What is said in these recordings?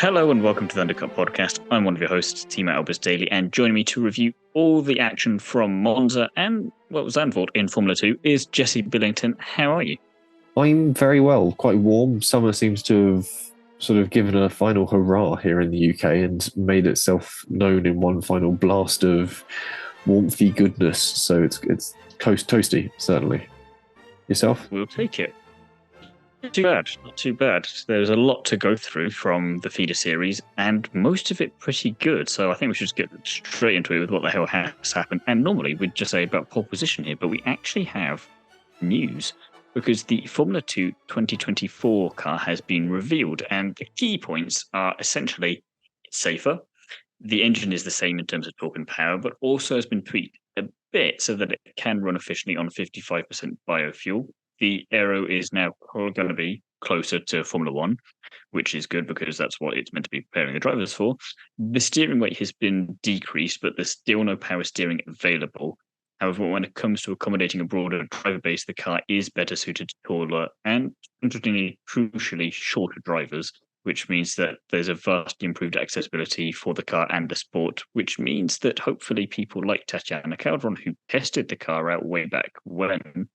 Hello and welcome to the Undercut Podcast. I'm one of your hosts, Timo Albers Daly, and joining me to review all the action from Monza and, Zandvoort in Formula 2 is Jesse Billington. How are you? I'm very well, quite warm. Summer seems to have sort of given a final hurrah here in the UK and made itself known in one final blast of warmthy goodness. So it's close toasty, certainly. Yourself? We'll take it. Not too bad. There's a lot to go through from the feeder series, and most of it pretty good. So I think we should just get straight into it with what the hell has happened. And normally we'd just say about pole position here, but we actually have news because the Formula 2 2024 car has been revealed, and the key points are essentially it's safer. The engine is the same in terms of torque and power, but also has been tweaked a bit so that it can run efficiently on 55% biofuel. The aero is now going to be closer to Formula One, which is good because that's what it's meant to be preparing the drivers for. The steering weight has been decreased, but there's still no power steering available. However, when it comes to accommodating a broader driver base, the car is better suited to taller and, interestingly, crucially, shorter drivers, which means that there's a vastly improved accessibility for the car and the sport, which means that hopefully people like Tatiana Calderon, who tested the car out way back when,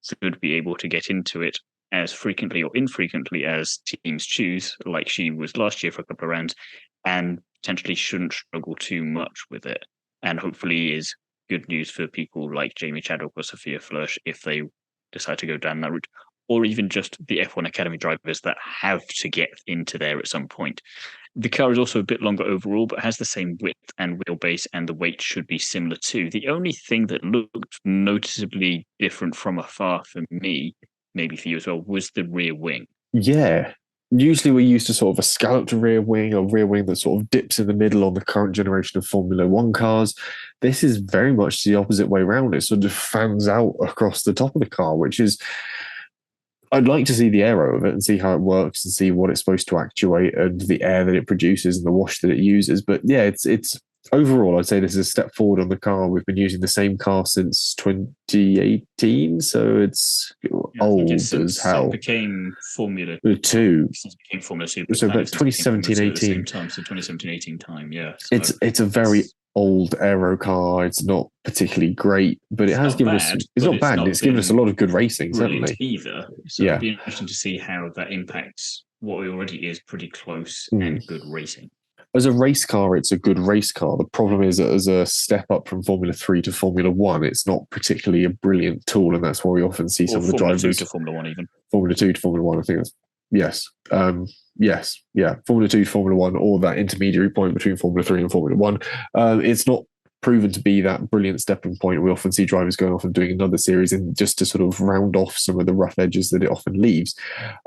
should be able to get into it as frequently or infrequently as teams choose, like she was last year for a couple of rounds, and potentially shouldn't struggle too much with it. And hopefully is good news for people like Jamie Chadwick or Sophia Flörsch if they decide to go down that route, or even just the F1 Academy drivers that have to get into there at some point. The car is also a bit longer overall, but has the same width and wheelbase, and the weight should be similar too. The only thing that looked noticeably different from afar for me, maybe for you as well, was the rear wing. Yeah. Usually we're used to sort of a scalloped rear wing or rear wing that sort of dips in the middle on the current generation of Formula One cars. This is very much the opposite way around. It sort of fans out across the top of the car, which is I'd like to see the aero of it and see how it works and see what it's supposed to actuate and the air that it produces and the wash that it uses. But yeah, it's overall, I'd say this is a step forward on the car. We've been using the same car since 2018, so it's old as hell. It became Formula 2. Since it became Formula 2. So about 2017-18. At the same time, so 2017-18 time, yeah. So it's a very old aero car. It's not particularly great, but it has given us. It's not bad. It's given us a lot of good racing, certainly. Either. So it'd be interesting to see how that impacts what already is pretty close and good racing. As a race car, it's a good race car. The problem is that as a step up from Formula 3 to Formula 1, it's not particularly a brilliant tool, and that's why we often see some of the drivers. Formula 2 to Formula 1 even. Formula 2 to Formula 1, I think that's. Yes. Formula 2 to Formula 1, or that intermediary point between Formula 3 and Formula 1. It's not proven to be that brilliant stepping point. We often see drivers going off and doing another series and just to sort of round off some of the rough edges that it often leaves.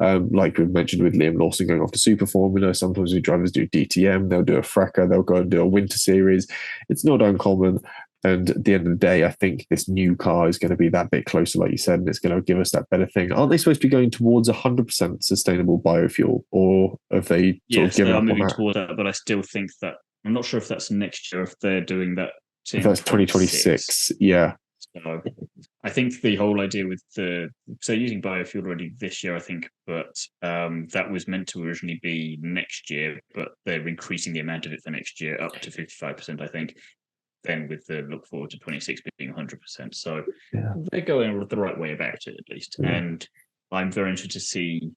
Like we've mentioned with Liam Lawson going off to Super Formula, sometimes the drivers do DTM, they'll do a FRACA, they'll go and do a winter series. It's not uncommon. And at the end of the day, I think this new car is going to be that bit closer, like you said, and it's going to give us that better thing. Aren't they supposed to be going towards 100% sustainable biofuel, or have they sort of given up on that? Yes, they are moving towards that, but I still think that I'm not sure if that's next year, if they're doing that. If that's 2026, yeah. So I think the whole idea with using biofuel already this year, I think, but that was meant to originally be next year, but they're increasing the amount of it for next year up to 55%, I think. Then with the look forward to 26 being 100%. So they're going the right way about it, at least. Yeah. And I'm very interested to see,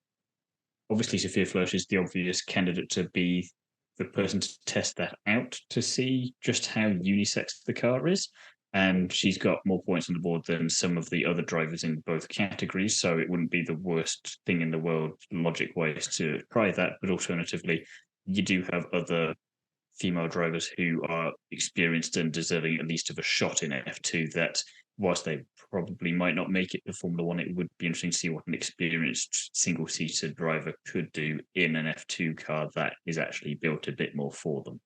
obviously Sophia Flörsch is the obvious candidate to be the person to test that out, to see just how unisex the car is. And she's got more points on the board than some of the other drivers in both categories. So it wouldn't be the worst thing in the world, logic-wise, to try that. But alternatively, you do have other female drivers who are experienced and deserving at least of a shot in F2 that, whilst they probably might not make it to Formula 1, it would be interesting to see what an experienced single-seater driver could do in an F2 car that is actually built a bit more for them.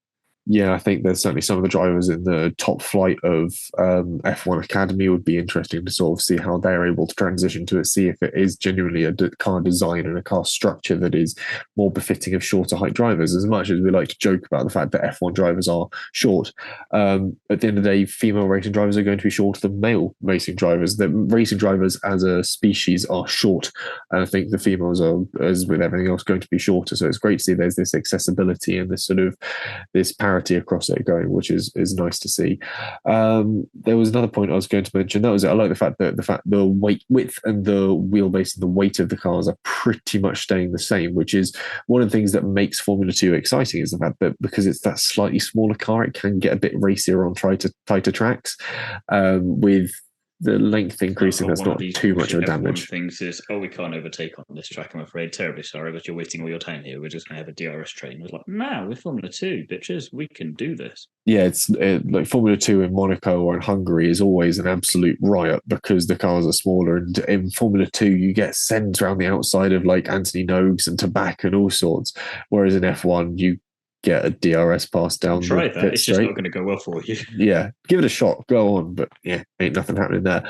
Yeah, I think there's certainly some of the drivers in the top flight of F1 Academy would be interesting to sort of see how they're able to transition to it, see if it is genuinely a car design and a car structure that is more befitting of shorter height drivers. As much as we like to joke about the fact that F1 drivers are short, at the end of the day, female racing drivers are going to be shorter than male racing drivers. The racing drivers as a species are short, and I think the females are, as with everything else, going to be shorter. So it's great to see there's this accessibility and this sort of this parity across it going, which is nice to see. There was another point I was going to mention. That was it. I like the fact that the weight width and the wheelbase and the weight of the cars are pretty much staying the same, which is one of the things that makes Formula Two exciting. Is the fact that because it's that slightly smaller car, it can get a bit racier on tighter tracks. With the length increasing, that's not too much of a damage. Things is, we can't overtake on this track, I'm afraid. Terribly sorry, but you're wasting all your time here. We're just going to have a DRS train. It's like, no, we're Formula 2, bitches. We can do this. Yeah, it's like Formula 2 in Monaco or in Hungary is always an absolute riot because the cars are smaller. And in Formula 2, you get sends around the outside of like Anthony Nogues and Tabak and all sorts. Whereas in F1, you get a DRS pass down. Try that. It's just not going to go well for you. Yeah, give it a shot. Go on, but yeah, ain't nothing happening there.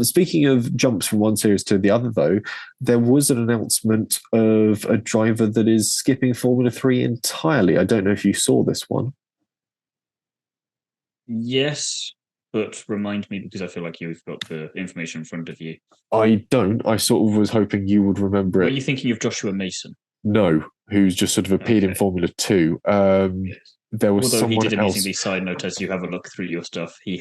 Speaking of jumps from one series to the other, though, there was an announcement of a driver that is skipping Formula 3 entirely. I don't know if you saw this one. Yes, but remind me because I feel like you've got the information in front of you. I don't. I sort of was hoping you would remember it. Are you thinking of Joshua Mason? No, who's just sort of appeared in Formula 2. Yes. There was Although he did someone amazingly, else. side note, as you have a look through your stuff, he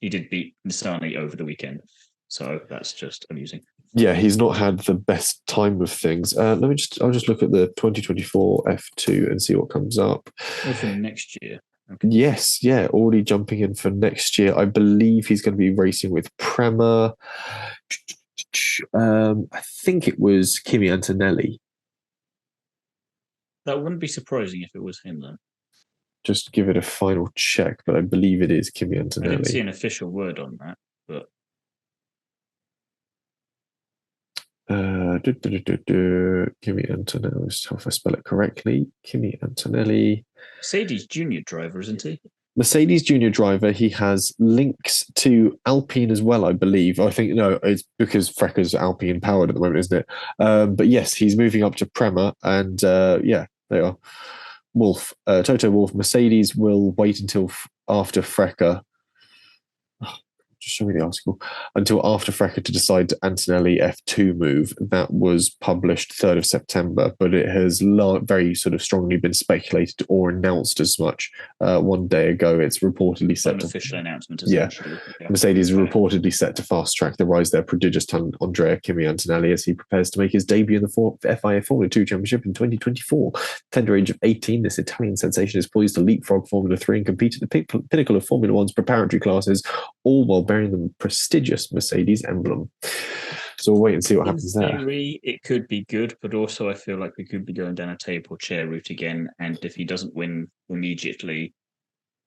did beat Nissani over the weekend. So that's just amusing. Yeah, he's not had the best time of things. I'll just look at the 2024 F2 and see what comes up. Or for next year. Okay. Yes, yeah, already jumping in for next year. I believe he's going to be racing with Prema. I think it was Kimi Antonelli. That wouldn't be surprising if it was him, then. Just give it a final check, but I believe it is Kimi Antonelli. I didn't see an official word on that, but Kimi Antonelli. Let's see if I spell it correctly. Kimi Antonelli. Mercedes junior driver, isn't he? Mercedes junior driver. He has links to Alpine as well, I believe. I think, no, it's because Frecker's Alpine powered at the moment, isn't it? But yes, he's moving up to Prema, and yeah, they are. Wolf, Toto Wolf. Mercedes will wait until after Frecker. Just show me the article. Until after Frecker to decide to Antonelli F2 move. That was published 3rd of September, but it has very sort of strongly been speculated or announced as much one day ago. It's reportedly set to... official announcement, essentially. Yeah. Mercedes is reportedly set to fast-track the rise of their prodigious talent Andrea Kimi Antonelli as he prepares to make his debut in the FIA Formula 2 Championship in 2024. Tender age of 18, this Italian sensation is poised to leapfrog Formula 3 and compete at the pinnacle of Formula 1's preparatory classes, all while bearing the prestigious Mercedes emblem. So we'll wait and see what happens there. In theory, it could be good, but also I feel like we could be going down a table chair route again. And if he doesn't win immediately,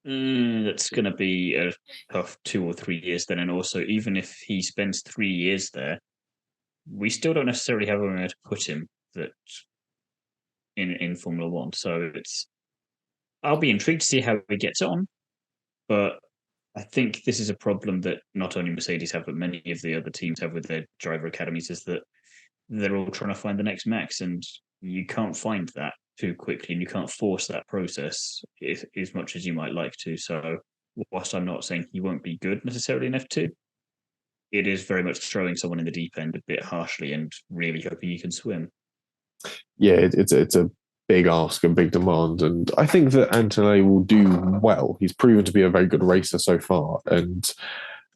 that's going to be a tough 2 or 3 years then. And also, even if he spends 3 years there, we still don't necessarily have anywhere to put him that in Formula 1. So I'll be intrigued to see how he gets on, but I think this is a problem that not only Mercedes have, but many of the other teams have with their driver academies, is that they're all trying to find the next Max, and you can't find that too quickly, and you can't force that process as much as you might like to. So whilst I'm not saying he won't be good necessarily in F2, it is very much throwing someone in the deep end a bit harshly and really hoping you can swim. Yeah, it's a big ask and big demand, and I think that Antonelli will do well. He's proven to be a very good racer so far, and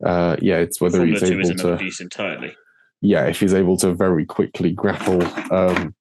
yeah, it's whether Formula he's able to abuse entirely. Yeah, if he's able to very quickly grapple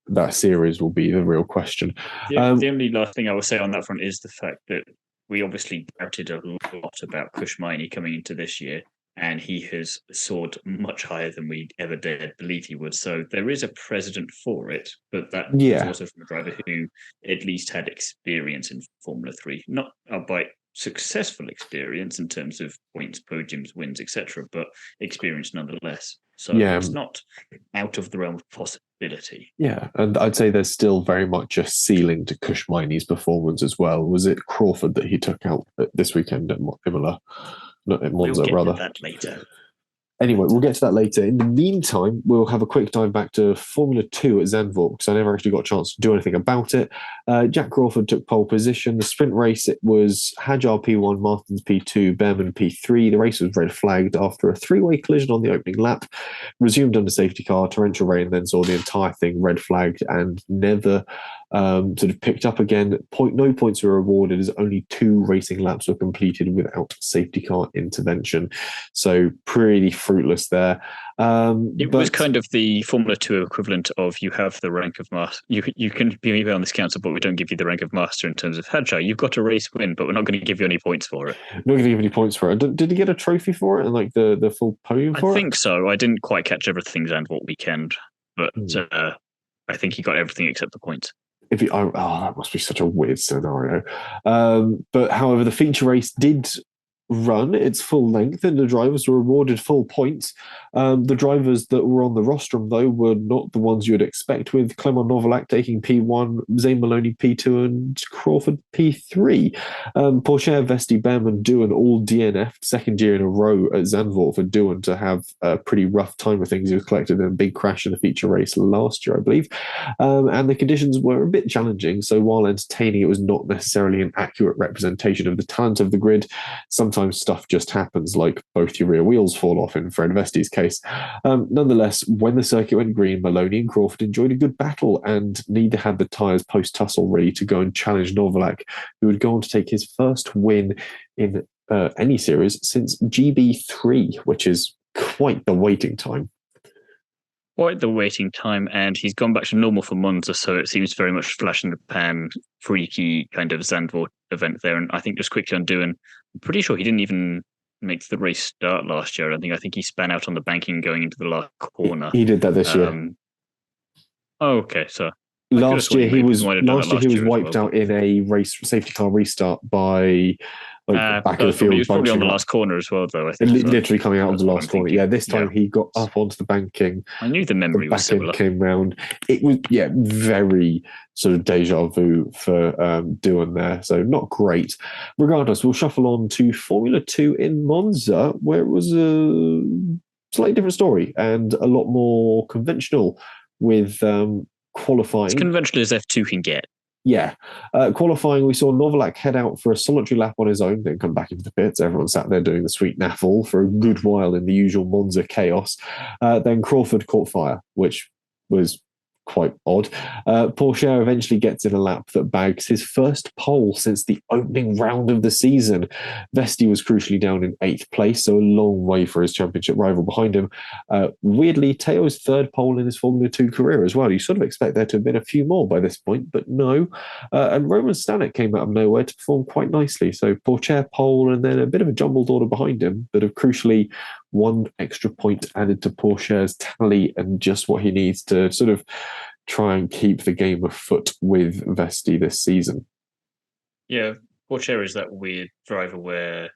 that series will be the real question. The only last thing I will say on that front is the fact that we obviously doubted a lot about Kushmaini coming into this year, and he has soared much higher than we ever dared believe he would. So there is a precedent for it, but that was also from a driver who at least had experience in Formula 3, not by successful experience in terms of points, podiums, wins, etc., but experience nonetheless. So it's not out of the realm of ability. Yeah, and I'd say there's still very much a ceiling to Kushmini's performance as well. Was it Crawford that he took out this weekend at Imola? Not at We'll Monza, get to rather. that later. Anyway, we'll get to that later. In the meantime, we'll have a quick dive back to Formula 2 at Zandvoort because I never actually got a chance to do anything about it. Jack Crawford took pole position. The sprint race, it was Hadjar P1, Martins P2, Behrman P3. The race was red flagged after a three-way collision on the opening lap. Resumed under safety car, torrential rain, then saw the entire thing red flagged and never sort of picked up again. No points were awarded as only 2 racing laps were completed without safety car intervention. So pretty fruitless there. It was kind of the Formula 2 equivalent of you have the rank of master. You can be on this council, but we don't give you the rank of master in terms of Hadjar. You've got a race win, but we're not going to give you any points for it. Not going to give any points for it. Did he get a trophy for it and like the full podium for it? I think so. I didn't quite catch everything Zandvoort weekend, but I think he got everything except the points. That must be such a weird scenario. But however, the feature race did run its full length and the drivers were awarded full points. The drivers that were on the rostrum, though, were not the ones you would expect, with Clement Novalak taking P1, Zane Maloney P2, and Crawford P3. Pourchaire, Vesti, Behrman, Doohan all DNF'd second year in a row at Zandvoort for Doohan to have a pretty rough time of things. He was collected in a big crash in the feature race last year, I believe. And the conditions were a bit challenging, so while entertaining, it was not necessarily an accurate representation of the talent of the grid. Sometimes stuff just happens, like both your rear wheels fall off in Fred Vesti's case. Nonetheless, when the circuit went green, Maloney and Crawford enjoyed a good battle, and neither had the tyres post-tussle ready to go and challenge Novalak, who would go on to take his first win in any series since GB3, which is quite the waiting time. Quite the waiting time, and he's gone back to normal for Monza, so it seems very much flash in the pan, freaky kind of Zandvoort event there. And I think just quickly on Doohan, I'm pretty sure he didn't even make the race start last year. I think he span out on the banking going into the last corner. He did that this year. Okay, so last year he was wiped out in a race safety car restart by back of the field. He was probably on the last corner as well, though. I think literally coming out of the last corner. Yeah, this time he got up onto the banking. I knew the memory was similar. Came round. It was very sort of deja vu for Doohan there. So not great. Regardless, we'll shuffle on to Formula 2 in Monza, where it was a slightly different story and a lot more conventional with qualifying. As conventional as F2 can get. Yeah. Qualifying, we saw Novalak head out for a solitary lap on his own, then come back into the pits. Everyone sat there doing the sweet naffle for a good while in the usual Monza chaos. Then Crawford caught fire, which was quite odd. Pourchaire eventually gets in a lap that bags his first pole since the opening round of the season. Vesti was crucially down in 8th place, so a long way for his championship rival behind him. Weirdly, Teo's third pole in his Formula 2 career as well. You sort of expect there to have been a few more by this point, but no. And Roman Stanek came out of nowhere to perform quite nicely. So Pourchaire pole and then a bit of a jumbled order behind him, but of crucially 1 extra point added to Pourchaire's tally and just what he needs to sort of try and keep the game afoot with Vesti this season. Yeah, Pourchaire is that weird driver where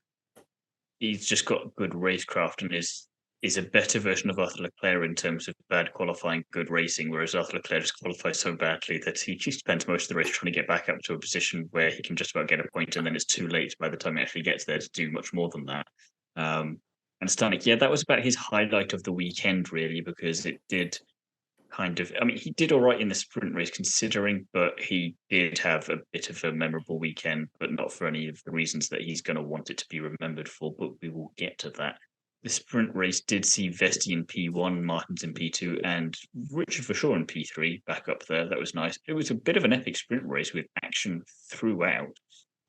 he's just got good racecraft and is a better version of Arthur Leclerc in terms of bad qualifying, good racing, whereas Arthur Leclerc just qualifies so badly that he spends most of the race trying to get back up to a position where he can just about get a point, and then it's too late by the time he actually gets there to do much more than that. And Stanek, that was about his highlight of the weekend, really, because it did he did all right in the sprint race considering, but he did have a bit of a memorable weekend, but not for any of the reasons that he's going to want it to be remembered for, but we will get to that. The sprint race did see Vesti in P1, Martins in P2, and Richard Verschoor in P3 back up there. That was nice. It was a bit of an epic sprint race with action throughout.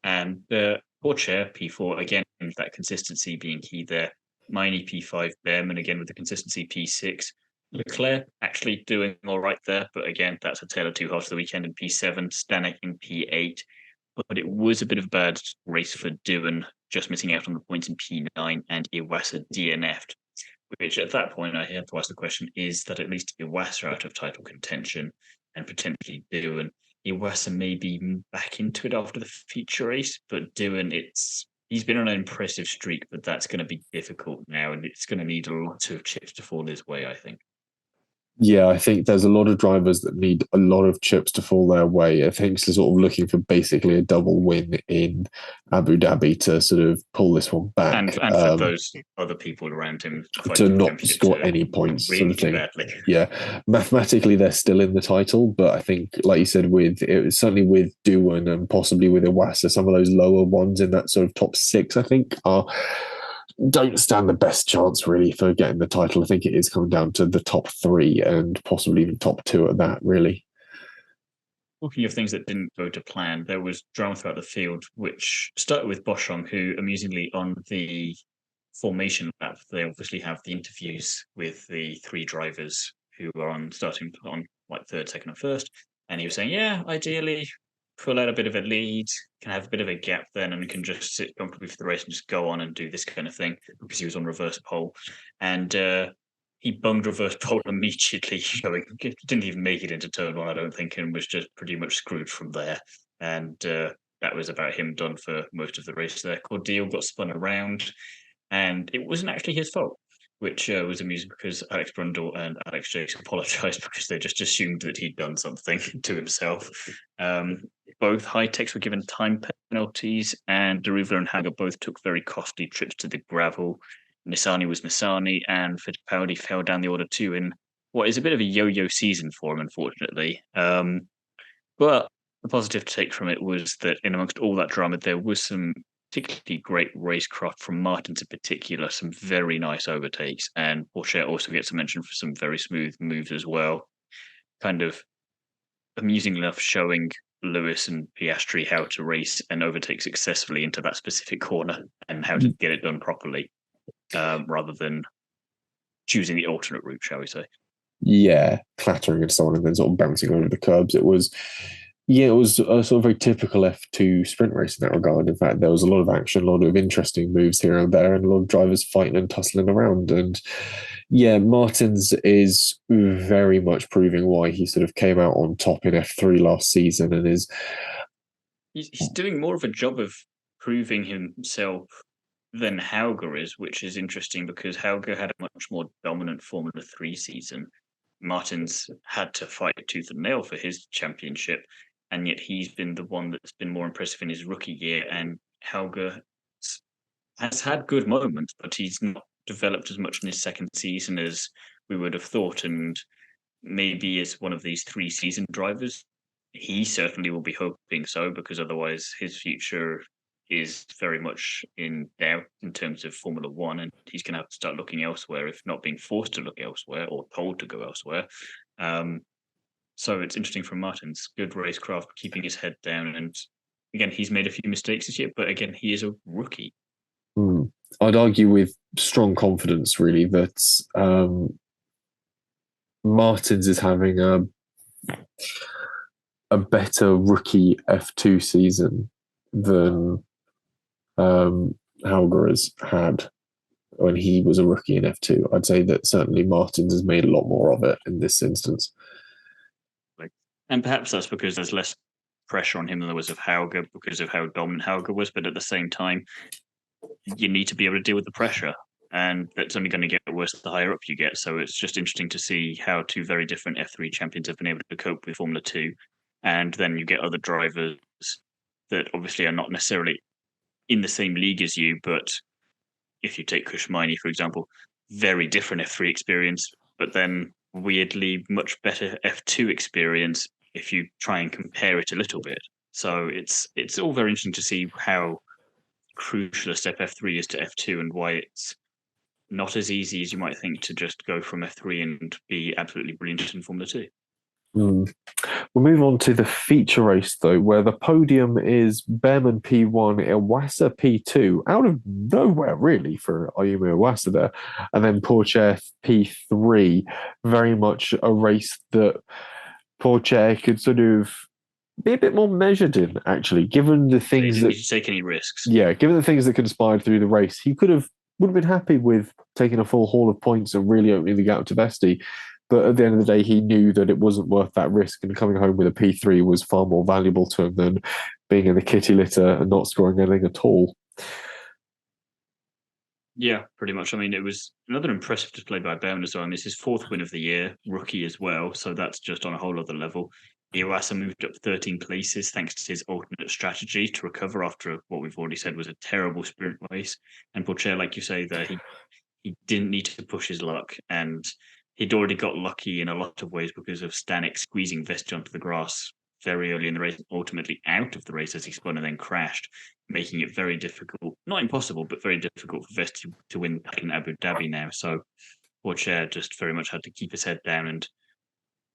And Pourchaire, P4, again, that consistency being key there. Miney P5, Behrman again with the consistency P6. Leclerc actually doing all right there, but again, that's a tale of two halves of the weekend in P7, Stanek in P8. But it was a bit of a bad race for Doohan, just missing out on the points in P9 and Iwasa DNF'd, which at that point I had to ask the question, is that at least Iwasa out of title contention and potentially Doohan? Iwasa may be back into it after the feature race, but Doohan, he's been on an impressive streak, but that's going to be difficult now, and it's going to need a lot of chips to fall his way, I think. Yeah, I think there's a lot of drivers that need a lot of chips to fall their way. I think they're sort of looking for basically a double win in Abu Dhabi to sort of pull this one back, And for those other people around him to fighting for the not championship score to any points, sort really of do thing. badly. Yeah, mathematically they're still in the title, but I think, like you said, with it, certainly with Dewan and possibly with Iwasa, some of those lower ones in that sort of top six, I think, are don't stand the best chance really for getting the title. I think it is coming down to the top three and possibly even top two at that, really. Talking of things that didn't go to plan, there was drama throughout the field, which started with Boschong, who amusingly on the formation lap, they obviously have the interviews with the three drivers who are on starting on like third, second, and first. And he was saying, yeah, ideally pull out a bit of a lead, can have a bit of a gap then, and can just sit comfortably for the race and just go on and do this kind of thing because he was on reverse pole. And he bunged reverse pole immediately, showing didn't even make it into turn one, I don't think, and was just pretty much screwed from there. And that was about him done for most of the race there. Cordeal got spun around, and it wasn't actually his fault, which was amusing because Alex Brundle and Alex Jakes apologized because they just assumed that he'd done something to himself. Both high techs were given time penalties, and Deruvla and Hager both took very costly trips to the gravel. Nissani was Nissani, and Fittipaldi fell down the order too in what is a bit of a yo-yo season for him, unfortunately. But the positive take from it was that in amongst all that drama, there was some particularly great racecraft from Martins in particular, some very nice overtakes, and Porsche also gets a mention for some very smooth moves as well. Kind of amusing enough showing Lewis and Piastri how to race and overtake successfully into that specific corner and how to get it done properly, rather than choosing the alternate route, shall we say. Yeah, clattering and so on, and then sort of bouncing over the curbs. It was, yeah, it was a sort of very typical F2 sprint race in that regard. In fact, there was a lot of action, a lot of interesting moves here and there, and a lot of drivers fighting and tussling around. And yeah, Martins is very much proving why he sort of came out on top in F3 last season and is. He's doing more of a job of proving himself than Hauger is, which is interesting because Hauger had a much more dominant Formula 3 season. Martins had to fight tooth and nail for his championship, and yet he's been the one that's been more impressive in his rookie year. And Hauger has had good moments, but he's not developed as much in his second season as we would have thought. And maybe as one of these three season drivers, he certainly will be hoping so, because otherwise his future is very much in doubt in terms of Formula One, and he's going to have to start looking elsewhere, if not being forced to look elsewhere or told to go elsewhere. So it's interesting from Martins, good racecraft, keeping his head down, and again, he's made a few mistakes this year, but again, he is a rookie. I'd argue with strong confidence, really, that Martins is having a better rookie F2 season than Hauger has had when he was a rookie in F2. I'd say that certainly Martins has made a lot more of it in this instance. And perhaps that's because there's less pressure on him than there was of Hauger because of how dominant Hauger was. But at the same time, you need to be able to deal with the pressure. And that's only going to get worse the higher up you get. So it's just interesting to see how two very different F3 champions have been able to cope with Formula 2. And then you get other drivers that obviously are not necessarily in the same league as you, but if you take Kushmini, for example, very different F3 experience, but then weirdly much better F2 experience if you try and compare it a little bit. So it's all very interesting to see how crucial a step F3 is to F2 and why it's not as easy as you might think to just go from F3 and be absolutely brilliant in Formula 2. We'll move on to the feature race, though, where the podium is Behrman P1, Iwasa P2, out of nowhere, really, for Ayumu Iwasa there. And then Porsche P3, very much a race that Porsche could sort of be a bit more measured in, actually, given the things that... He didn't take any risks. Yeah, given the things that conspired through the race, he would have been happy with taking a full haul of points and really opening the gap to Vesti. But at the end of the day, he knew that it wasn't worth that risk, and coming home with a P3 was far more valuable to him than being in the kitty litter and not scoring anything at all. Yeah, pretty much. I mean, it was another impressive display by Bowman as well. And it's his fourth win of the year, rookie as well. So that's just on a whole other level. Iwasa moved up 13 places thanks to his alternate strategy to recover after what we've already said was a terrible sprint race. And Pocher, like you say, there he didn't need to push his luck, and he'd already got lucky in a lot of ways because of Stanek squeezing Vesti onto the grass very early in the race, ultimately out of the race as he spun and then crashed, making it very difficult, not impossible, but very difficult for Vesti to win back in Abu Dhabi now. So Pourchaire just very much had to keep his head down and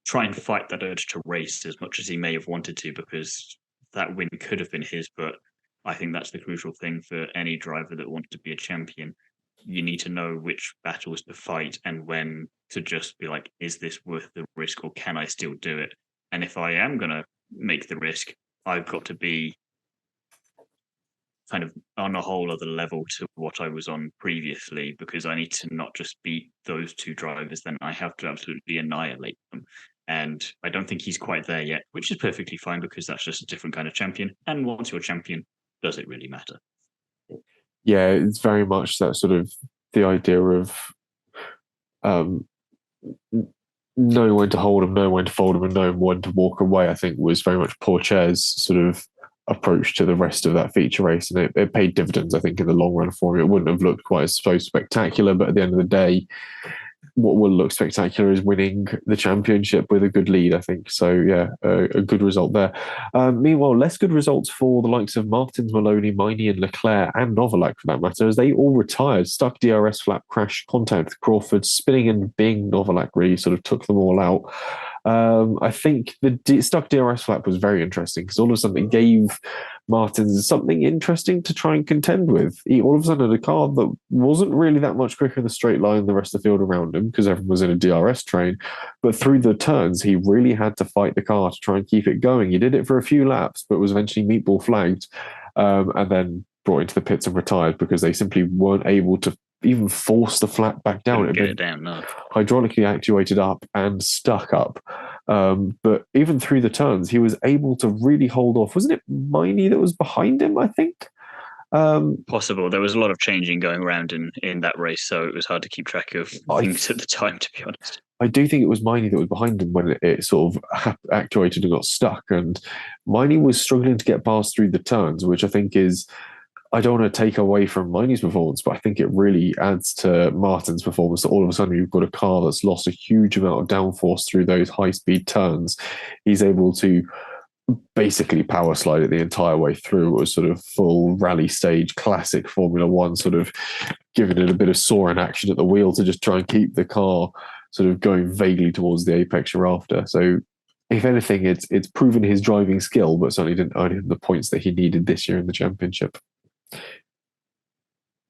try and fight that urge to race as much as he may have wanted to, because that win could have been his. But I think that's the crucial thing for any driver that wants to be a champion. You need to know which battles to fight and when to just be like, is this worth the risk or can I still do it? And if I am going to make the risk, I've got to be kind of on a whole other level to what I was on previously, because I need to not just beat those two drivers, then I have to absolutely annihilate them. And I don't think he's quite there yet, which is perfectly fine because that's just a different kind of champion. And once you're a champion, does it really matter? Yeah, it's very much that sort of the idea of um, knowing when to hold him, knowing when to fold him, and knowing when to walk away. I think was very much Pourchaire's sort of approach to the rest of that feature race, and it paid dividends. I think in the long run for him, it wouldn't have looked quite so spectacular, but at the end of the day, what will look spectacular is winning the championship with a good lead, I think. So, yeah, a good result there. Meanwhile, less good results for the likes of Martins, Maloney, Miney, and Leclerc, and Novalak for that matter, as they all retired. Stuck DRS flap, crash, contact with Crawford, spinning and being Novalak really sort of took them all out. I think the stuck DRS flap was very interesting because all of a sudden it gave Martins something interesting to try and contend with. He all of a sudden had a car that wasn't really that much quicker in the straight line than the rest of the field around him because everyone was in a DRS train. But through the turns, he really had to fight the car to try and keep it going. He did it for a few laps, but was eventually meatball flagged and then brought into the pits and retired because they simply weren't able to even force the flap back down. Couldn't get it down, no. Hydraulically actuated up and stuck up. But even through the turns, he was able to really hold off. Wasn't it Miney that was behind him, I think? Possible. There was a lot of changing going around in that race, so it was hard to keep track of things at the time, to be honest. I do think it was Miney that was behind him when it sort of actuated and got stuck. And Miney was struggling to get past through the turns, which I think is, I don't want to take away from Miney's performance, but I think it really adds to Martin's performance that all of a sudden you've got a car that's lost a huge amount of downforce through those high-speed turns. He's able to basically power slide it the entire way through. It was sort of full rally stage, classic Formula One, sort of giving it a bit of soaring action at the wheel to just try and keep the car sort of going vaguely towards the apex you're after. So if anything, it's proven his driving skill, but certainly didn't earn him the points that he needed this year in the championship.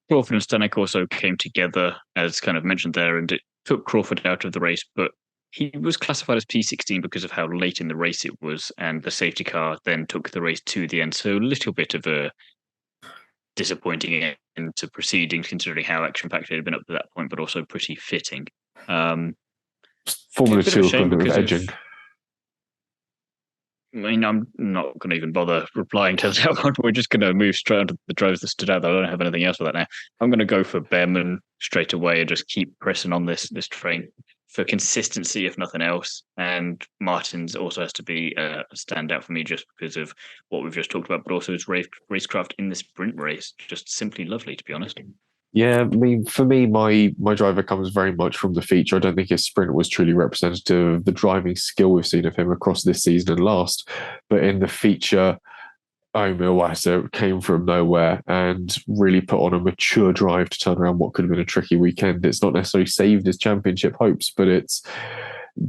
Crawford and Stanek also came together, as kind of mentioned there, and it took Crawford out of the race, but he was classified as P16 because of how late in the race it was, and the safety car then took the race to the end. So a little bit of a disappointing end to proceedings, considering how action-packed it had been up to that point, but also pretty fitting. Formula 2 equivalent of edging. I mean, I'm not going to even bother replying to that one. We're just going to move straight on to the drivers that stood out. I don't have anything else for that now. I'm going to go for Behrman straight away and just keep pressing on this train for consistency, if nothing else. And Martins also has to be a standout for me just because of what we've just talked about, but also his racecraft in the sprint race. Just simply lovely, to be honest. Yeah, I mean, for me, my driver comes very much from the feature. I don't think his sprint was truly representative of the driving skill we've seen of him across this season and last. But in the feature, Iwasa came from nowhere and really put on a mature drive to turn around what could have been a tricky weekend. It's not necessarily saved his championship hopes, but it's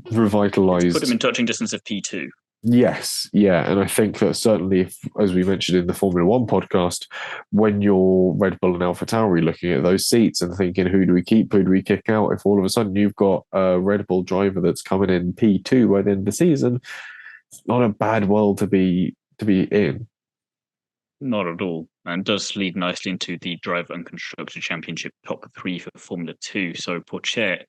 revitalised. Put him in touching distance of P2. Yes, yeah, and I think that certainly, if, as we mentioned in the Formula One podcast, when you're Red Bull and AlphaTauri looking at those seats and thinking, who do we keep, who do we kick out? If all of a sudden you've got a Red Bull driver that's coming in P2 by the end of the season, it's not a bad world to be in. Not at all, and does lead nicely into the Driver and Constructor Championship top three for Formula 2. So Pourchaire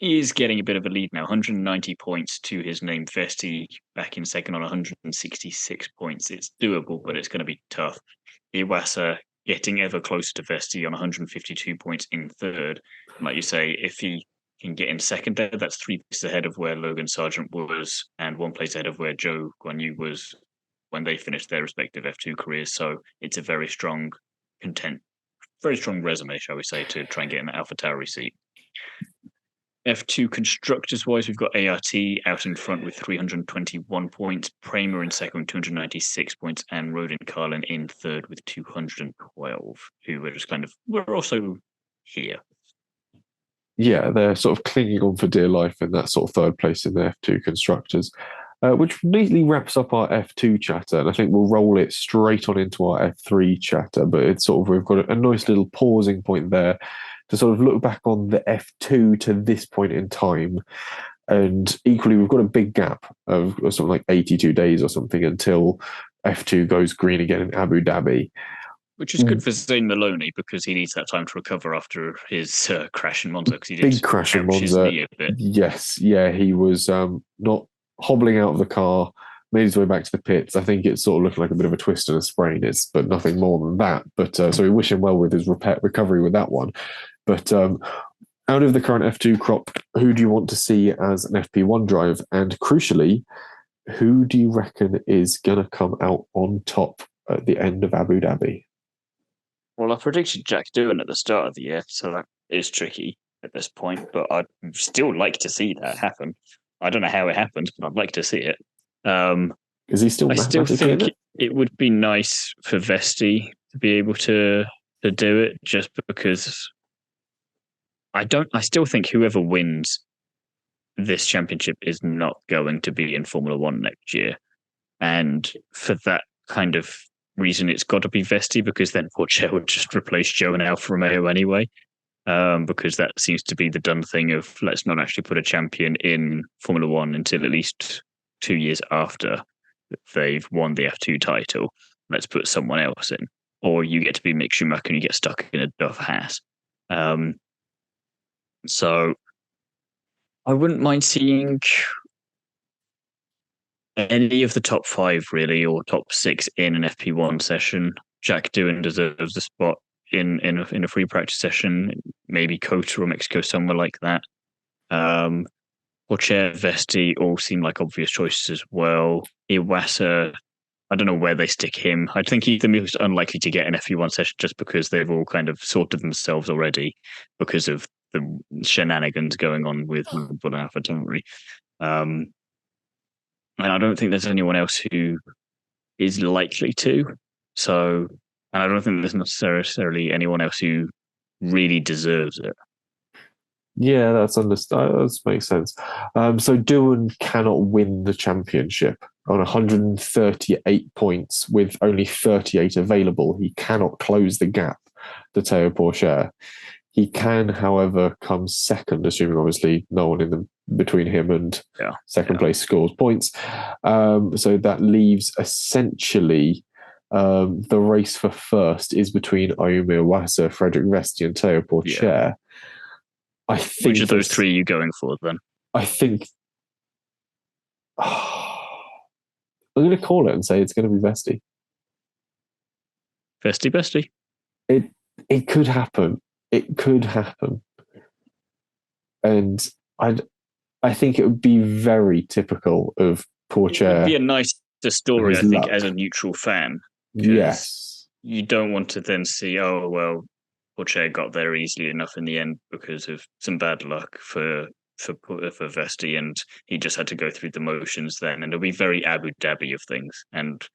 is getting a bit of a lead now, 190 points to his name. Vesti back in second on 166 points. It's doable, but it's going to be tough. Iwasa getting ever closer to Vesti on 152 points in third. And like you say, if he can get in second there, that's 3 places ahead of where Logan Sargent was and 1 place ahead of where Zhou Guanyu was when they finished their respective F2 careers. So it's a very strong very strong resume, shall we say, to try and get in the AlphaTauri seat. F2 constructors wise, we've got ART out in front with 321 points, Prema in second with 296 points, and Rodin Carlin in third with 212, who were just we're also here. Yeah, they're sort of clinging on for dear life in that sort of third place in the F2 constructors, which neatly wraps up our F2 chatter. And I think we'll roll it straight on into our F3 chatter, but it's sort of, we've got a nice little pausing point there to sort of look back on the F2 to this point in time. And equally, we've got a big gap of something like 82 days or something until F2 goes green again in Abu Dhabi. Which is good for Zane Maloney because he needs that time to recover after his crash in Monza. Because he did big crash in Monza. Yes, yeah, he was not hobbling out of the car, made his way back to the pits. I think it sort of looked like a bit of a twist and a sprain, but nothing more than that. But so we wish him well with his recovery with that one. But out of the current F2 crop, who do you want to see as an FP1 drive? And crucially, who do you reckon is going to come out on top at the end of Abu Dhabi? Well, I predicted Jack Doohan at the start of the year, so that is tricky at this point, but I'd still like to see that happen. I don't know how it happened, but I'd like to see it. Is he still? I still think it would be nice for Vesti to be able to do it, just because I still think whoever wins this championship is not going to be in Formula One next year, and for that kind of reason, it's got to be Vesti, because then Porsche would just replace Joe and Alfa Romeo anyway. Because that seems to be the done thing of, let's not actually put a champion in Formula One until at least 2 years after they've won the F2 title. Let's put someone else in. Or you get to be Mick Schumacher and you get stuck in a Duff Haas. So I wouldn't mind seeing any of the top 5, really, or top 6 in an FP1 session. Jack Doohan deserves a spot in a free practice session, maybe Kota or Mexico, somewhere like that. Porsche, Vesti all seem like obvious choices as well. Iwasa, I don't know where they stick him. I think he's the most unlikely to get an FP1 session just because they've all kind of sorted themselves already because of the shenanigans going on with Red Bull and AlphaTauri. And I don't think there's anyone else who is likely to. So, and I don't think there's necessarily anyone else who really deserves it. Yeah, that makes sense. So Doohan cannot win the championship on 138 points with only 38 available. He cannot close the gap to Théo Pourchaire. He can, however, come second, assuming obviously no one in the between him and second place scores points. So that leaves essentially the race for first is between Ayumu Iwasa, Frederick Vesti, and Théo Pourchaire. Yeah. I think which of those 3 are you going for then? I think I'm going to call it and say it's going to be Vesti. Vesti. It could happen. It could happen, and I think it would be very typical of Pourchaire. It would be a nicer story, I think, as a neutral fan. Yes, you don't want to then see, oh well, Pourchaire got there easily enough in the end because of some bad luck for Vesti, and he just had to go through the motions then, and it'll be very Abu Dhabi of things. And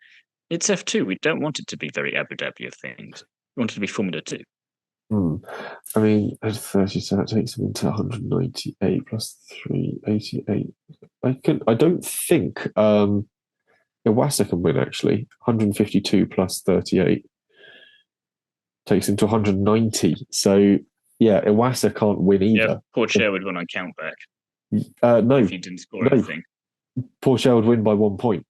it's F2. We don't want it to be very Abu Dhabi of things. We want it to be Formula 2. I mean, at 30, so that takes him into 198 plus 388. I don't think Iwasa can win, actually. 152 plus 38 takes him to 190. So, yeah, Iwasa can't win either. Yeah, Pourchaire would win on countback. No. If he didn't score anything. Pourchaire would win by 1 point.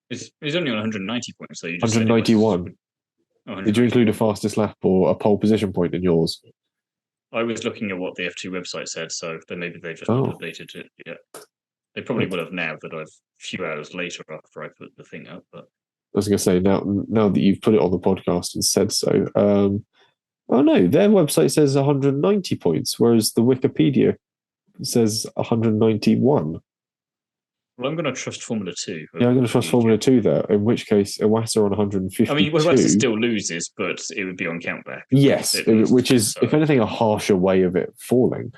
He's only on 190 points, so you just 191. Did you include a fastest lap or a pole position point in yours? I was looking at what the F2 website said, so then maybe they've just not updated it yet. They probably would have now, but a few hours later after I put the thing up. But was going to say now that you've put it on the podcast and said so. Oh no, their website says 190 points, whereas the Wikipedia says 191. Well, I'm going to trust Formula 2 Yeah, over I'm going to trust Wikipedia. Formula 2 there, in which case Iwasa on 152. I mean, Iwasa still loses, but it would be on countback. Yes, least, which is, if anything, a harsher way of it falling.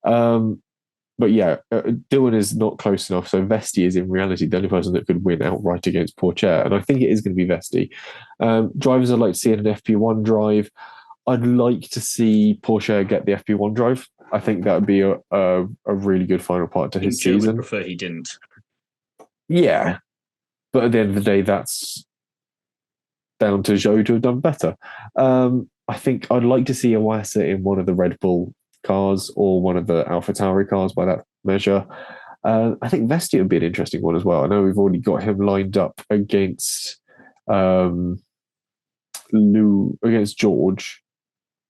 But yeah, Dylan is not close enough. So Vesti is in reality the only person that could win outright against Pourchaire. And I think it is going to be Vesti. Drivers I'd like to see in an FP1 drive. I'd like to see Pourchaire get the FP1 drive. I think that would be a really good final part to his season. I would prefer he didn't. Yeah. But at the end of the day, that's down to Zhou to have done better. I think I'd like to see Iwasa in one of the Red Bull cars or one of the AlphaTauri cars by that measure. I think Vesti would be an interesting one as well. I know we've already got him lined up against George,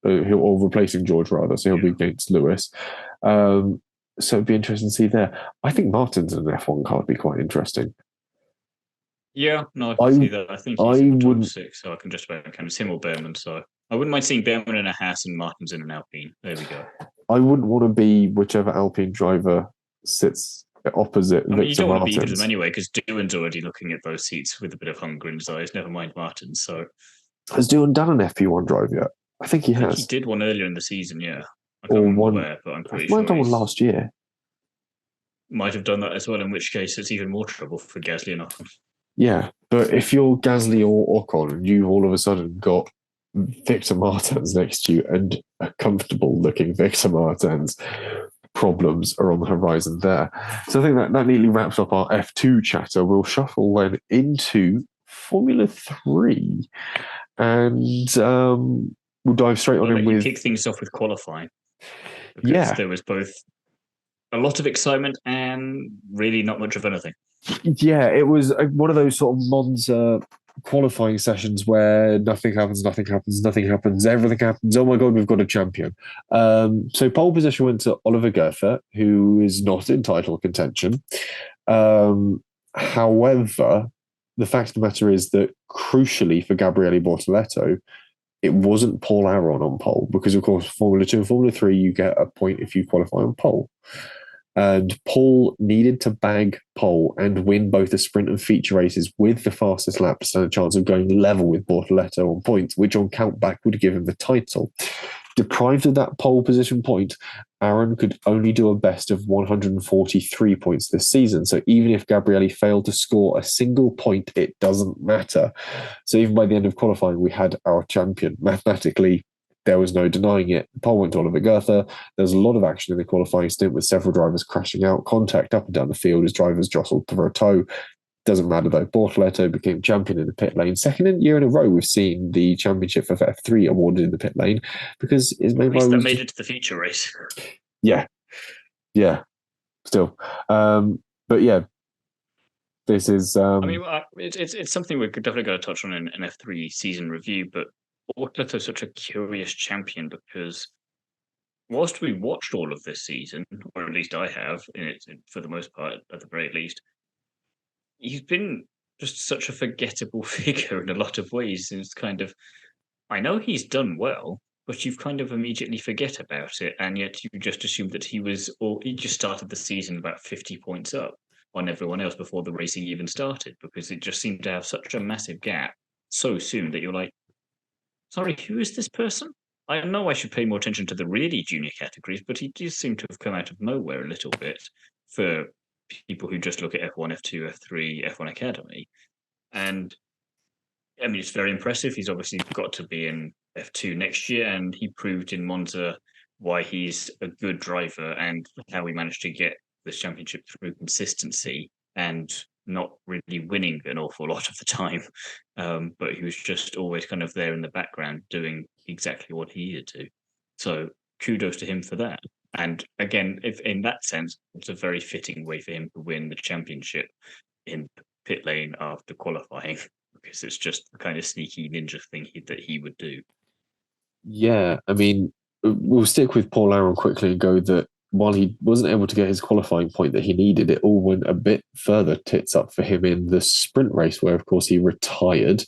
or replacing George rather. So he'll be against Lewis. So it'd be interesting to see there. I think Martin's in an F1 car would be quite interesting. Yeah, no, I can see that. I think he's in the top 6, so I can just about count him or Behrman. So I wouldn't mind seeing Behrman in a Haas and Martins in an Alpine. There we go. I wouldn't want to be whichever Alpine driver sits opposite Victor you don't Martins. Want to be either of them anyway, because Doohan's already looking at those seats with a bit of hunger in his eyes. Never mind Martins. So has Doohan done an FP1 drive yet? I think he has. He did one earlier in the season, yeah. I can't remember where, but I'm pretty sure. Might have done one last year. Might have done that as well, in which case it's even more trouble for Gasly and Ocon. Yeah, but if you're Gasly or Ocon and you've all of a sudden got Victor Martins next to you and a comfortable looking Victor Martins, problems are on the horizon there. So I think that neatly wraps up our F2 chatter. We'll shuffle then into Formula 3 and we'll dive straight on in with... kick things off with qualifying. Because there was both a lot of excitement and really not much of anything. Yeah, it was one of those sort of Monza qualifying sessions where nothing happens, everything happens. Oh my God, we've got a champion. So pole position went to Oliver Goethe, who is not in title contention. However, the fact of the matter is that crucially for Gabriele Bortoleto, it wasn't Paul Aron on pole because, of course, Formula 2 and Formula 3, you get a point if you qualify on pole. And Paul needed to bag pole and win both the sprint and feature races with the fastest lap to stand a chance of going level with Bortoleto on points, which on countback would give him the title. Deprived of that pole position point, Aaron could only do a best of 143 points this season. So even if Gabriele failed to score a single point, it doesn't matter. So even by the end of qualifying, we had our champion. Mathematically, there was no denying it. The pole went to Oliver Goethe. There was a lot of action in the qualifying stint with several drivers crashing out, contact up and down the field as drivers jostled for a tow. Doesn't matter though. Bortoleto became champion in the pit lane. Second year in a row, we've seen the championship for F3 awarded in the pit lane because his main role made it to the feature race. Yeah. Still, but yeah, this is. It's something we're definitely going to touch on in an F3 season review. But Bortoleto is such a curious champion because whilst we watched all of this season, or at least I have, for the most part, at the very least. He's been just such a forgettable figure in a lot of ways. And it's kind of, I know he's done well, but you've kind of immediately forget about it. And yet you just assume that he just started the season about 50 points up on everyone else before the racing even started, because it just seemed to have such a massive gap so soon that you're like, sorry, who is this person? I know I should pay more attention to the really junior categories, but he does seem to have come out of nowhere a little bit for people who just look at F1, F2, F3, F1 Academy. And I mean, it's very impressive. He's obviously got to be in F2 next year, and he proved in Monza why he's a good driver and how he managed to get this championship through consistency and not really winning an awful lot of the time. But he was just always kind of there in the background doing exactly what he needed to. So kudos to him for that. And again, if in that sense, it's a very fitting way for him to win the championship in pit lane after qualifying, because it's just the kind of sneaky ninja thing that he would do. Yeah, I mean, we'll stick with Paul Aron quickly and go that while he wasn't able to get his qualifying point that he needed, it all went a bit further tits up for him in the sprint race, where, of course, he retired,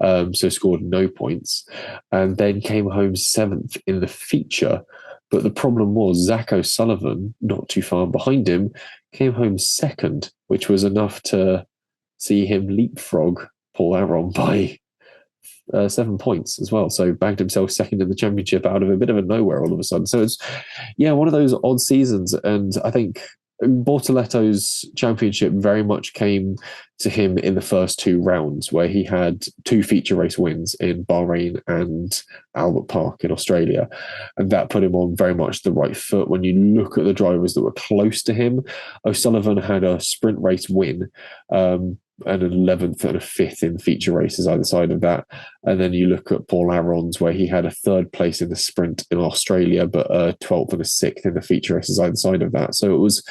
so scored no points, and then came home seventh in the feature. But the problem was Zach O'Sullivan, not too far behind him, came home second, which was enough to see him leapfrog Paul Aron by 7 points as well. So bagged himself second in the championship out of a bit of a nowhere all of a sudden. So it's, yeah, one of those odd seasons. And I think Bortoletto's championship very much came to him in the first two rounds, where he had two feature race wins in Bahrain and Albert Park in Australia. And that put him on very much the right foot. When you look at the drivers that were close to him, O'Sullivan had a sprint race win, and an 11th and a 5th in feature races either side of that. And then you look at Paul Aron's, where he had a third place in the sprint in Australia, but a 12th and a 6th in the feature races either side of that. So it was,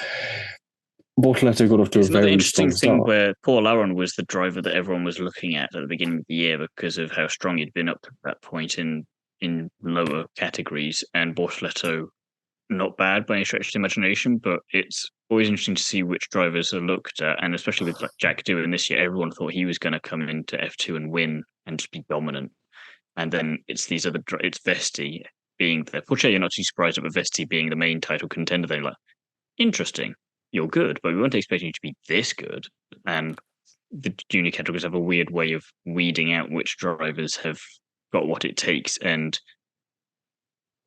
Bortoletto got off to a very interesting strong thing start. where Paul Aron was the driver that everyone was looking at the beginning of the year because of how strong he'd been up to that point in lower categories, and Bortoletto, not bad by any stretch of the imagination, but it's always interesting to see which drivers are looked at, and especially with like Jack Doohan this year, everyone thought he was going to come into F2 and win and just be dominant. And then it's it's Vesti being there. Porsche, you're not too surprised about Vesti being the main title contender. They're like, interesting, you're good, but we weren't expecting you to be this good. And the junior categories have a weird way of weeding out which drivers have got what it takes, and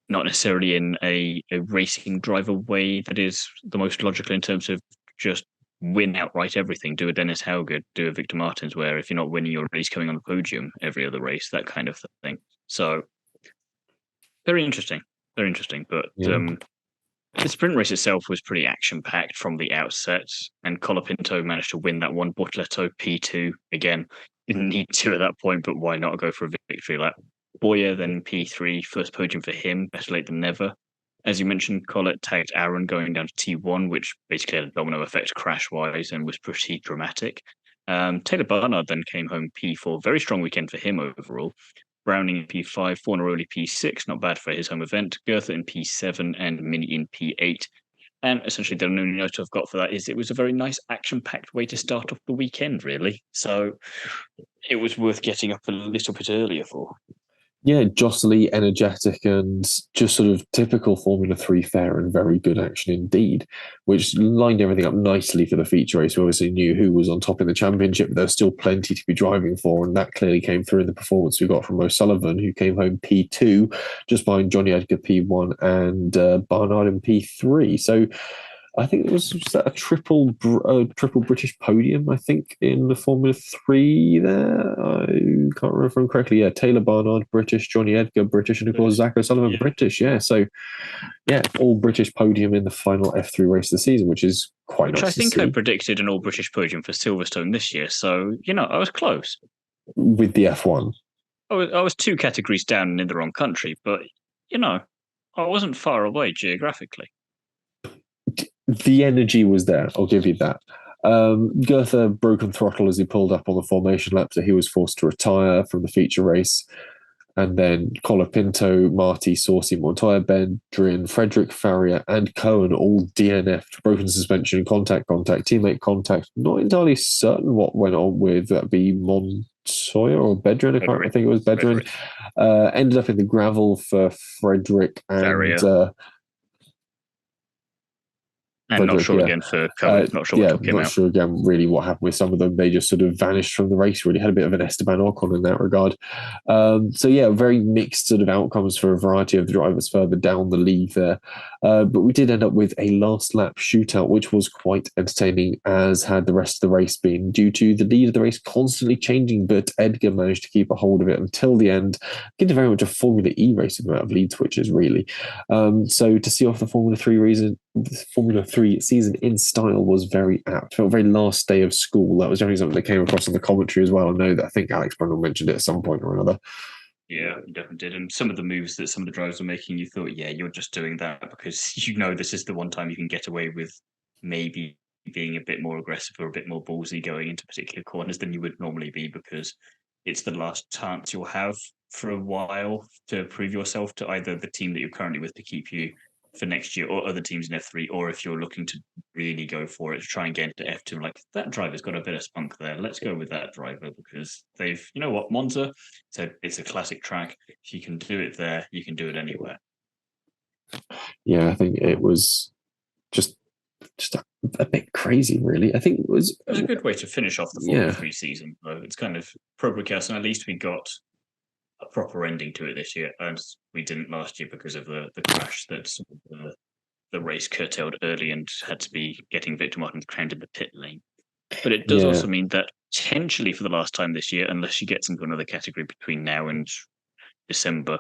not necessarily in a racing driver way that is the most logical in terms of just win outright everything. Do a Dennis Hauger, do a Victor Martins, where if you're not winning, you're at least coming on the podium every other race, that kind of thing. So very interesting, very interesting. But the sprint race itself was pretty action-packed from the outset, and Colapinto managed to win that one. Bortoletto P2 again, didn't need to at that point, but why not go for a victory lap? Boyer then P3, first podium for him, better late than never. As you mentioned, Collett tagged Aaron going down to T1, which basically had a domino effect crash-wise and was pretty dramatic. Taylor Barnard then came home P4, very strong weekend for him overall. Browning in P5, Fornaroli P6, not bad for his home event. Goethe in P7 and Mini in P8. And essentially, the only note I've got for that is it was a very nice action-packed way to start off the weekend, really. So it was worth getting up a little bit earlier for. Yeah, jostly, energetic, and just sort of typical Formula 3 fare and very good action indeed, which lined everything up nicely for the feature race. We obviously knew who was on top in the championship, but there's still plenty to be driving for, and that clearly came through in the performance we got from O'Sullivan, who came home P2, just behind Johnny Edgar P1 and Barnard in P3. So I think it was just a triple British podium, I think, in the Formula 3 there. I can't remember if I'm correctly. Yeah, Taylor Barnard, British, Johnny Edgar, British, and of course, Zach O'Sullivan, British. Yeah, so, yeah, all British podium in the final F3 race of the season, which is quite nice I think to see. I predicted an all British podium for Silverstone this year, so, I was close. With the F1. I was 2 categories down and in the wrong country, but, I wasn't far away geographically. The energy was there, I'll give you that. Goethe broken throttle as he pulled up on the formation lap, so he was forced to retire from the feature race. And then Colapinto, Marty, Saucy, Montoya, Bedrin, Frederick, Farrier, and Cohen all DNF'd, broken suspension, contact, teammate contact. Not entirely certain what went on with that be Montoya or Bedrin. I think it was Bedrin. Ended up in the gravel for Frederick and And not sure again for Cohen. Not sure what took him out. Not sure again really what happened with some of them. They just sort of vanished from the race, really. Had a bit of an Esteban Ocon in that regard. So, yeah, very mixed sort of outcomes for a variety of the drivers further down the league there. But we did end up with a last lap shootout, which was quite entertaining, as had the rest of the race been, due to the lead of the race constantly changing. But Edgar managed to keep a hold of it until the end. Getting very much a Formula E racing amount of lead switches, really. So to see off the Formula 3 season in style was very apt. Felt very last day of school. That was definitely something that came across in the commentary as well. I know that I think Alex Brundle mentioned it at some point or another. Yeah, he definitely did. And some of the moves that some of the drivers were making, you thought, yeah, you're just doing that because this is the one time you can get away with maybe being a bit more aggressive or a bit more ballsy going into particular corners than you would normally be, because it's the last chance you'll have for a while to prove yourself to either the team that you're currently with to keep you for next year, or other teams in F3, or if you're looking to really go for it to try and get into F2, like that driver's got a bit of spunk there. Let's go with that driver because they've, you know what, Monza, it's a classic track. If you can do it there, you can do it anywhere. Yeah, I think it was just a bit crazy, really. I think it was a good way to finish off the Formula 3 season, though. It's kind of progress, and at least we got a proper ending to it this year, as we didn't last year because of the crash that the race curtailed early and had to be getting Victor Martin's crowned in the pit lane. But it does also mean that potentially for the last time this year, unless she gets into another category between now and December,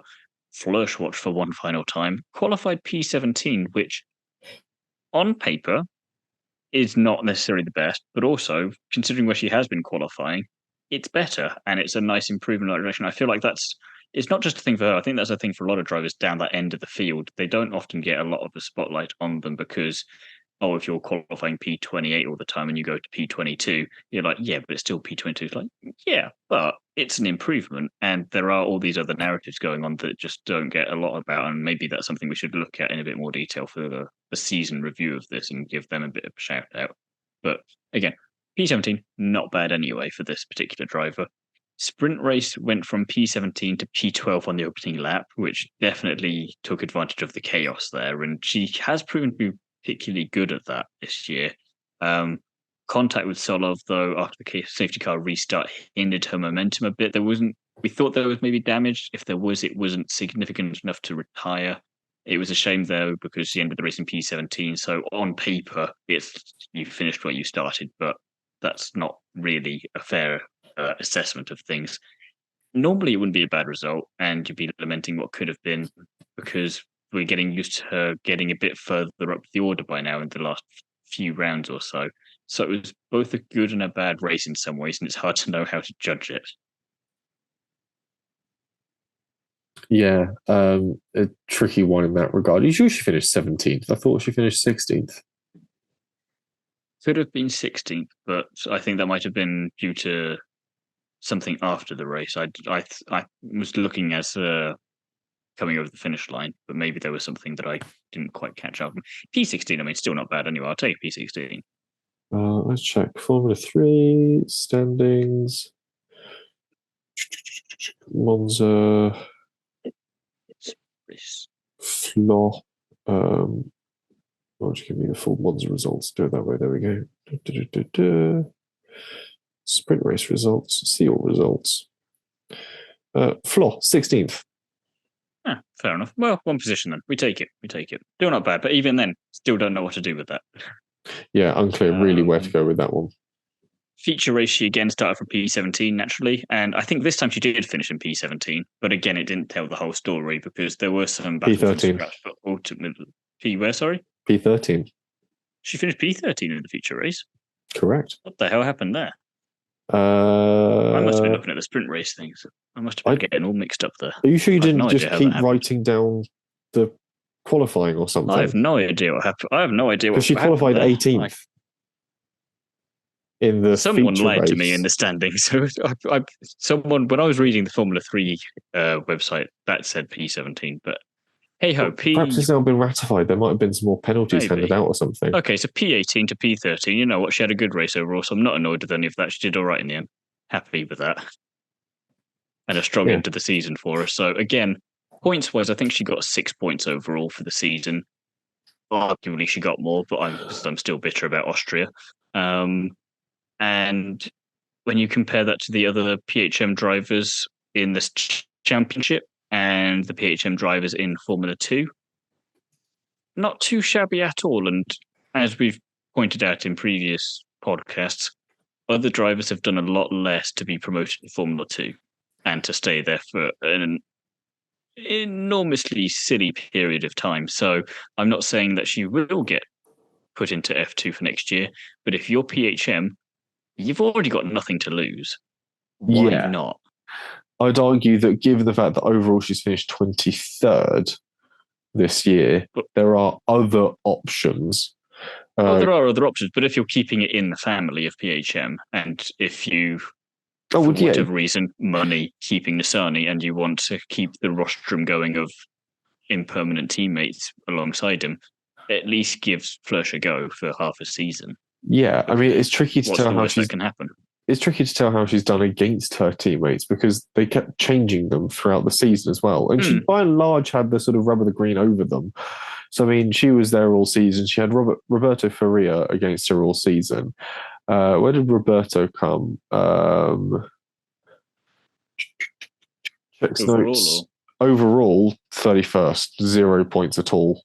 Fleur watch for one final time, qualified P17, which on paper is not necessarily the best, but also considering where she has been qualifying, it's better and it's a nice improvement in that direction. I feel like it's not just a thing for her. I think that's a thing for a lot of drivers down that end of the field. They don't often get a lot of the spotlight on them because, if you're qualifying P28 all the time and you go to P22, you're like, yeah, but it's still P22. It's like, yeah, but it's an improvement. And there are all these other narratives going on that just don't get a lot about. And maybe that's something we should look at in a bit more detail for the season review of this and give them a bit of a shout out. But again, P17, not bad anyway for this particular driver. Sprint race went from P17 to P12 on the opening lap, which definitely took advantage of the chaos there. And she has proven to be particularly good at that this year. Contact with Solov, though, after the safety car restart, hindered her momentum a bit. We thought there was maybe damage. If there was, it wasn't significant enough to retire. It was a shame, though, because she ended the race in P17. So on paper, you finished where you started, but that's not really a fair assessment of things. Normally, it wouldn't be a bad result, and you'd be lamenting what could have been because we're getting used to her getting a bit further up the order by now in the last few rounds or so. So it was both a good and a bad race in some ways, and it's hard to know how to judge it. Yeah, a tricky one in that regard. You sure she finished 17th? I thought she finished 16th. Could have been 16th, but I think that might have been due to something after the race. I was looking as coming over the finish line, but maybe there was something that I didn't quite catch up. P16, I mean, still not bad anyway. I'll take P16. Let's check Formula 3 standings. Monza. Fleur. I'll just give me the full Monza results. Do it that way. There we go. Sprint race results. See all results. Fleur, 16th. Fair enough. Well, one position then. We take it. Still not bad, but even then, still don't know what to do with that. Yeah, unclear really where to go with that one. Feature race, she again started from P17 naturally, and I think this time she did finish in P17, but again, it didn't tell the whole story because there were some battles and scraps, but ultimately, where, sorry? P13. She finished P13 in the feature race. Correct. What the hell happened there? I must have been looking at the sprint race things. I must have been getting all mixed up there. Are you sure you didn't just keep writing down the qualifying or something? I have no idea what happened. I have no idea what happened. Because she qualified 18th. In the someone lied race. to me in the standings. So someone, when I was reading the Formula 3 website, that said P17, but hey ho, perhaps it's now been ratified. There might have been some more penalties handed out or something. Okay, so P18 to P13. You know what? She had a good race overall, so I'm not annoyed with any of that. She did all right in the end. Happy with that. And a strong end to the season for her. So again, points-wise, I think she got 6 points overall for the season. Arguably, she got more, but I'm still bitter about Austria. And when you compare that to the other PHM drivers in this championship and the PHM drivers in Formula 2, not too shabby at all. And as we've pointed out in previous podcasts, other drivers have done a lot less to be promoted to Formula 2 and to stay there for an enormously silly period of time. So I'm not saying that she will get put into F2 for next year, but if you're PHM, you've already got nothing to lose. Why not? I'd argue that given the fact that overall she's finished 23rd this year, there are other options. There are other options, but if you're keeping it in the family of PHM, and if you, for whatever reason, money, keeping Nisani, and you want to keep the rostrum going of impermanent teammates alongside him, at least gives Flörsch a go for half a season. Yeah, I mean, it's tricky to tell how that can happen. It's tricky to tell how she's done against her teammates because they kept changing them throughout the season as well. And she, by and large, had the sort of rub of the green over them. So, I mean, she was there all season. She had Roberto Faria against her all season. Where did Roberto come? Checks notes. Overall, 31st, 0 points at all.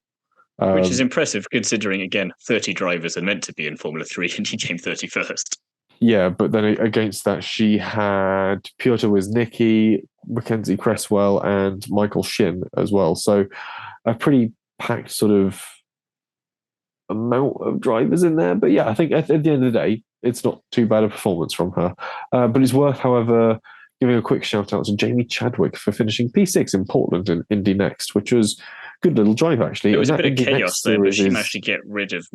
Which is impressive considering, again, 30 drivers are meant to be in Formula 3 and he came 31st. Yeah, but then against that, she had Piotr Wisnicki, Mackenzie Cresswell, and Michael Shin as well. So a pretty packed sort of amount of drivers in there. But yeah, I think at the end of the day, it's not too bad a performance from her. But it's worth, however, giving a quick shout out to Jamie Chadwick for finishing P6 in Portland in Indy Next, which was good little drive, actually. It was a bit of chaos there, but she managed to get rid of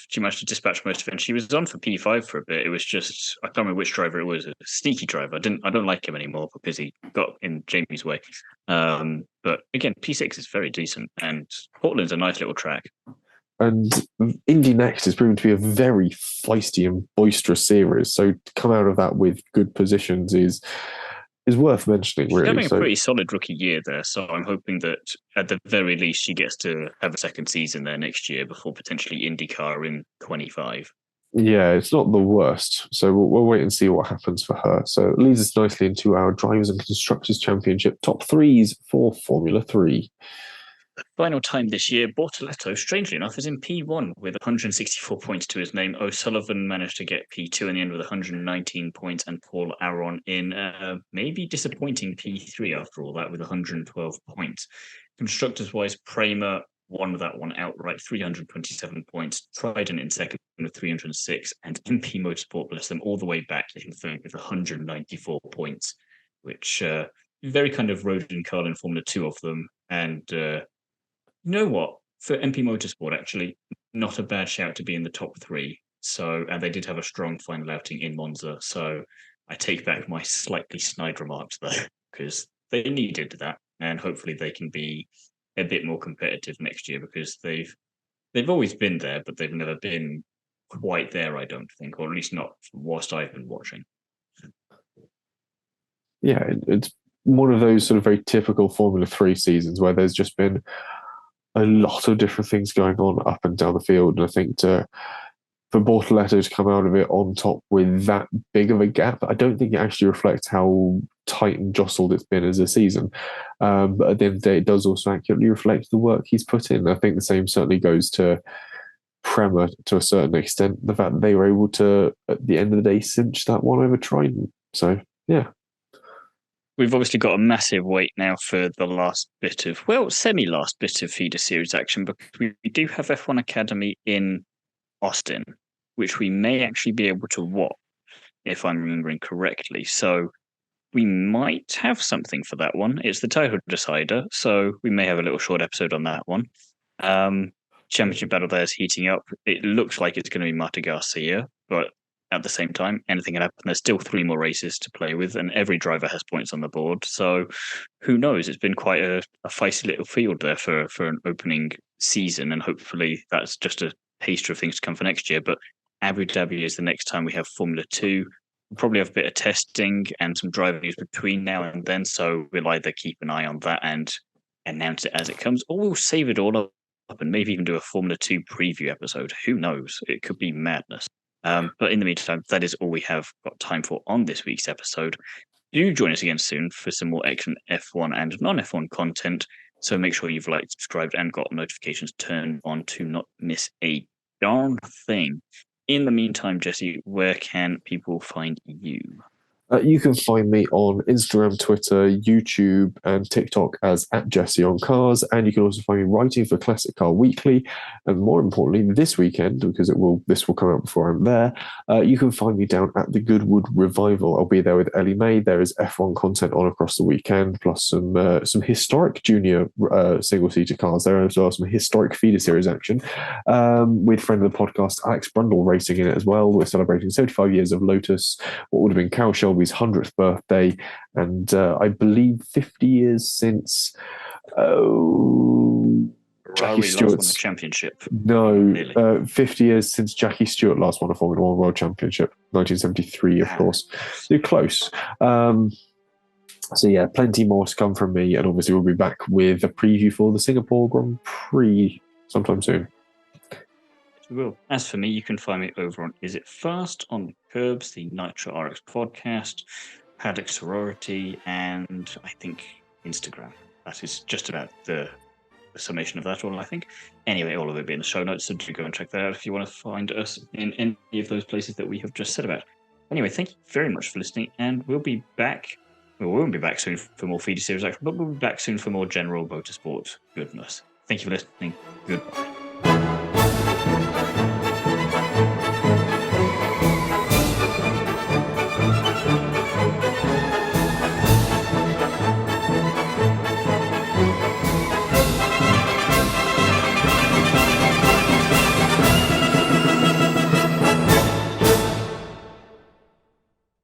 she managed to dispatch most of it. And she was on for P5 for a bit. It was just, I can't remember which driver it was, a sneaky driver. I don't like him anymore because he got in Jamie's way. But again, P6 is very decent, and Portland's a nice little track. And Indy Next is proven to be a very feisty and boisterous series. So to come out of that with good positions is worth mentioning, really. She's having a pretty solid rookie year there, so I'm hoping that at the very least she gets to have a second season there next year before potentially IndyCar in 25. Yeah, it's not the worst. So we'll wait and see what happens for her. So it leads us nicely into our Drivers and Constructors Championship top threes for Formula 3. The final time this year, Bortoleto, strangely enough, is in P1 with 164 points to his name. O'Sullivan managed to get P2 in the end with 119 points, and Paul Aron in maybe disappointing P3 after all that with 112 points. Constructors-wise, Prema won that one outright, 327 points. Trident in second with 306, and MP Motorsport, bless them, all the way back in third with 194 points, which very kind of Road and Carlin Formula 2 of them. And you know what? For MP Motorsport, actually, not a bad shout to be in the top three. So, and they did have a strong final outing in Monza. So I take back my slightly snide remarks there because they needed that. And hopefully they can be a bit more competitive next year because they've always been there, but they've never been quite there, I don't think, or at least not whilst I've been watching. Yeah, it's one of those sort of very typical Formula 3 seasons where there's just been a lot of different things going on up and down the field. And I think for Bortoleto to come out of it on top with that big of a gap, I don't think it actually reflects how tight and jostled it's been as a season. But at the end of the day, it does also accurately reflect the work he's put in. I think the same certainly goes to Prema to a certain extent. The fact that they were able to, at the end of the day, cinch that one over Trident. So, yeah. We've obviously got a massive wait now for the last bit of, semi-last bit of feeder series action, because we do have F1 Academy in Austin, which we may actually be able to watch, if I'm remembering correctly. So we might have something for that one. It's the title decider, so we may have a little short episode on that one. Championship battle there is heating up. It looks like it's going to be Marta Garcia, but at the same time, anything can happen. There's still 3 more races to play with, and every driver has points on the board. So who knows? It's been quite a feisty little field there for an opening season, and hopefully that's just a taster of things to come for next year. But Abu Dhabi is the next time we have Formula 2. We'll probably have a bit of testing and some driver news between now and then, so we'll either keep an eye on that and announce it as it comes, or we'll save it all up and maybe even do a Formula 2 preview episode. Who knows? It could be madness. But in the meantime, that is all we have got time for on this week's episode. Do join us again soon for some more excellent F1 and non-F1 content. So make sure you've liked, subscribed, and got notifications turned on to not miss a darn thing. In the meantime, Jesse, where can people find you? You can find me on Instagram, Twitter, YouTube, and TikTok as @JesseOnCars, and you can also find me writing for Classic Car Weekly. And more importantly, this weekend, because this will come out before I'm there, you can find me down at the Goodwood Revival. I'll be there with Ellie May. There is F1 content on across the weekend, plus some historic junior single-seater cars there as well, some historic feeder series action with friend of the podcast Alex Brundle racing in it as well. We're celebrating 75 years of Lotus, what would have been Carol Shelby's 100th birthday, and I believe 50 years since Oh, Jackie Ferrari last won a Stewart's championship. no, Really? 50 years since Jackie Stewart last won a Formula One World Championship, 1973, of course. You're close. So yeah, plenty more to come from me, and obviously we'll be back with a preview for the Singapore Grand Prix sometime soon. We will. As for me, you can find me over on Is It Fast on the Curbs, the Nitro RX podcast, Paddock Sorority, and I think Instagram. That is just about the summation of that all, I think. Anyway, all of it will be in the show notes, so do go and check that out if you want to find us in any of those places that we have just said about. Anyway, thank you very much for listening, and we'll be back. Well, we won't be back soon for more feeder series action, but we'll be back soon for more general motorsport goodness. Thank you for listening. Goodbye.